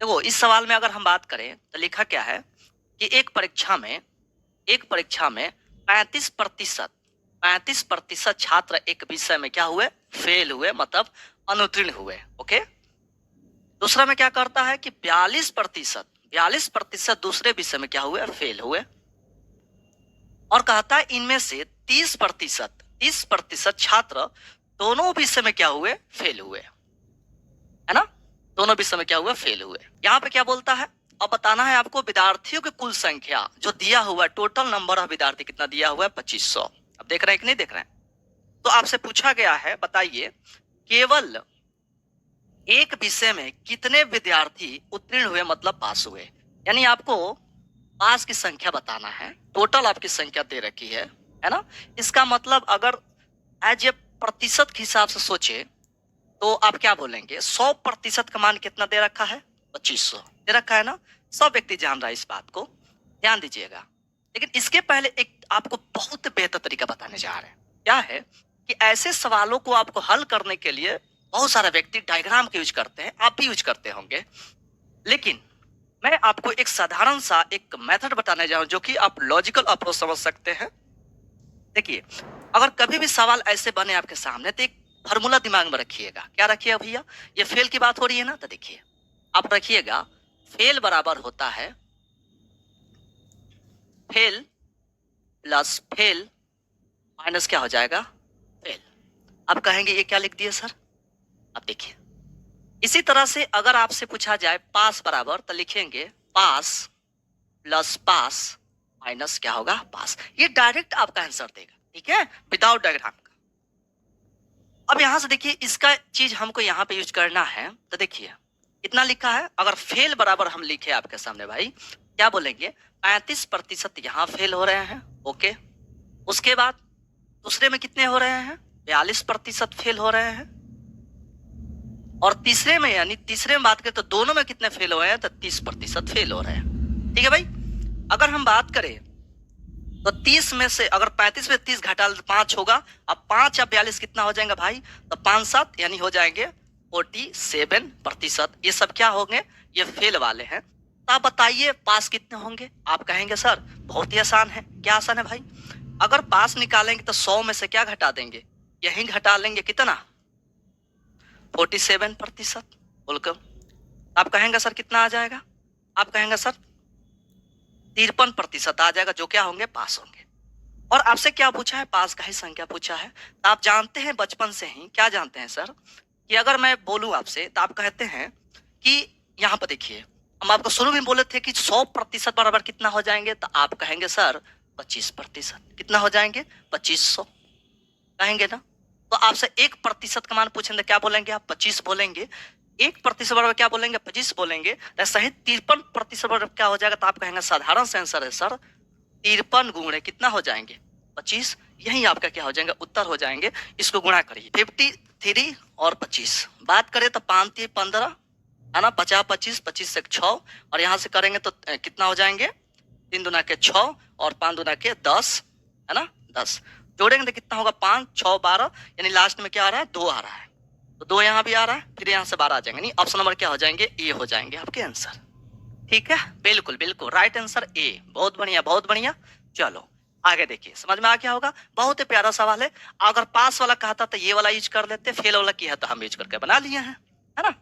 देखो इस सवाल में अगर हम बात करें तो लिखा क्या है कि एक परीक्षा में 35% छात्र एक विषय में क्या हुए, फेल हुए, मतलब अनुत्तीर्ण हुए। ओके, दूसरा में क्या करता है कि 42% दूसरे विषय में क्या हुए, फेल हुए। और कहता है इनमें से 30% छात्र दोनों विषय में क्या हुए, फेल हुए, है ना। दोनों विषय में क्या हुआ, फेल हुए। यहाँ पे क्या बोलता है, अब बताना है आपको विद्यार्थियों की कुल संख्या जो दिया हुआ है, टोटल नंबर ऑफ विद्यार्थी कितना दिया हुआ है, 2500। अब देख रहे हैं कि नहीं देख रहे हैं। तो आपसे पूछा गया है, बताइए केवल एक विषय में कितने विद्यार्थी उत्तीर्ण हुए, मतलब पास हुए। यानी आपको पास की संख्या बताना है, टोटल आपकी संख्या दे रखी है ना। इसका मतलब अगर एज ए प्रतिशत के हिसाब से सोचे तो आप क्या बोलेंगे, 100% का मान कितना दे रखा है, 2500 दे रखा है ना। सब व्यक्ति जान रहा है इस बात को, ध्यान दीजिएगा। लेकिन इसके पहले एक आपको बहुत बेहतर तरीका बताने जा रहे हैं। क्या है कि ऐसे सवालों को आपको हल करने के लिए बहुत सारे व्यक्ति डायग्राम का यूज करते हैं, आप भी यूज करते होंगे। लेकिन मैं आपको एक साधारण सा एक मेथड बताने जा रहा हूं जो कि आप लॉजिकल अप्रोच समझ सकते हैं। देखिए, अगर कभी भी सवाल ऐसे बने आपके सामने तो एक फॉर्मूला दिमाग में रखिएगा। क्या रखिएगा भैया, ये फेल की बात हो रही है ना, तो देखिए आप रखिएगा, फेल बराबर होता है फेल प्लस फेल माइनस क्या हो जाएगा, फेल। आप कहेंगे ये क्या लिख दिए सर। अब देखिए, इसी तरह से अगर आपसे पूछा जाए पास बराबर, तो लिखेंगे पास प्लस पास माइनस क्या होगा, पास। ये डायरेक्ट आपका आंसर देगा, ठीक है, विदाउट डायग्राम का। अब यहां से देखिए, इसका चीज हमको यहाँ पे यूज करना है। तो देखिए इतना लिखा है, अगर फेल बराबर हम लिखे आपके सामने भाई, क्या बोलेंगे, 35% यहाँ फेल हो रहे हैं। ओके, उसके बाद दूसरे में कितने हो रहे हैं, 42% फेल हो रहे हैं। और तीसरे में, यानी तीसरे में बात करें तो दोनों में कितने फेल हो रहे हैं, तो 30% फेल हो रहे हैं। ठीक है भाई, अगर हम बात करें तो 30 में से अगर 35 में 30 घटा तो 5 होगा। अब 5 या 42 कितना हो जाएगा भाई, तो 5 7 यानी हो जाएंगे 47%। ये सब क्या होंगे, ये फेल वाले हैं। तो आप बताइए पास कितने होंगे। आप कहेंगे सर बहुत ही आसान है। क्या आसान है भाई, अगर पास निकालेंगे तो 100 में से क्या घटा देंगे, यही घटा लेंगे, कितना, 47%। बोलकर आप कहेंगे सर कितना आ जाएगा, आप कहेंगे सर 53% आ जाएगा, जो क्या होंगे, पास होंगे। और आपसे क्या पूछा है, पास का ही संख्या पूछा है। तो आप जानते हैं बचपन से ही, क्या जानते हैं सर, कि अगर मैं बोलूं आपसे तो आप कहते हैं कि यहाँ पर देखिए, हम आपको शुरू में बोले थे कि 100% बराबर कितना हो जाएंगे, तो आप कहेंगे सर 25%। कितना हो जाएंगे, 2500 कहेंगे ना। तो आपसे 1% का मान पूछेंगे, क्या बोलेंगे आप, 25 बोलेंगे। 1% बराबर क्या बोलेंगे, 25 बोलेंगे। ऐसा ही 53% बराबर क्या हो जाएगा, तो आप कहेंगे साधारण से आंसर है सर 53 गुणे कितना हो जाएंगे, 25। यही आपका क्या हो जाएंगे, उत्तर हो जाएंगे। इसको गुणा करिए, 53 और 25 बात करें तो 5 3 15 है ना, 50 25 25 से 6, और यहाँ से करेंगे तो कितना हो जाएंगे, 3 दूना के 6 और 5 दूना के 10, है ना, 10 जोड़ेंगे तो कितना होगा, 5 6 12, यानी लास्ट में क्या आ रहा है, 2 आ रहा है। तो 2 यहाँ भी आ रहा है, फिर यहाँ से 12 आ जाएंगे, नहीं ऑप्शन नंबर क्या हो जाएंगे, ए हो जाएंगे आपके आंसर। ठीक है, बिल्कुल बिल्कुल राइट आंसर ए। बहुत बढ़िया बहुत बढ़िया। चलो आगे देखिए, समझ में आ गया होगा। बहुत ही प्यारा सवाल है। अगर पास वाला कहता तो ये वाला यूज कर लेते, फेल वाला किया तो हम यूज करके बना लिए हैं, है ना।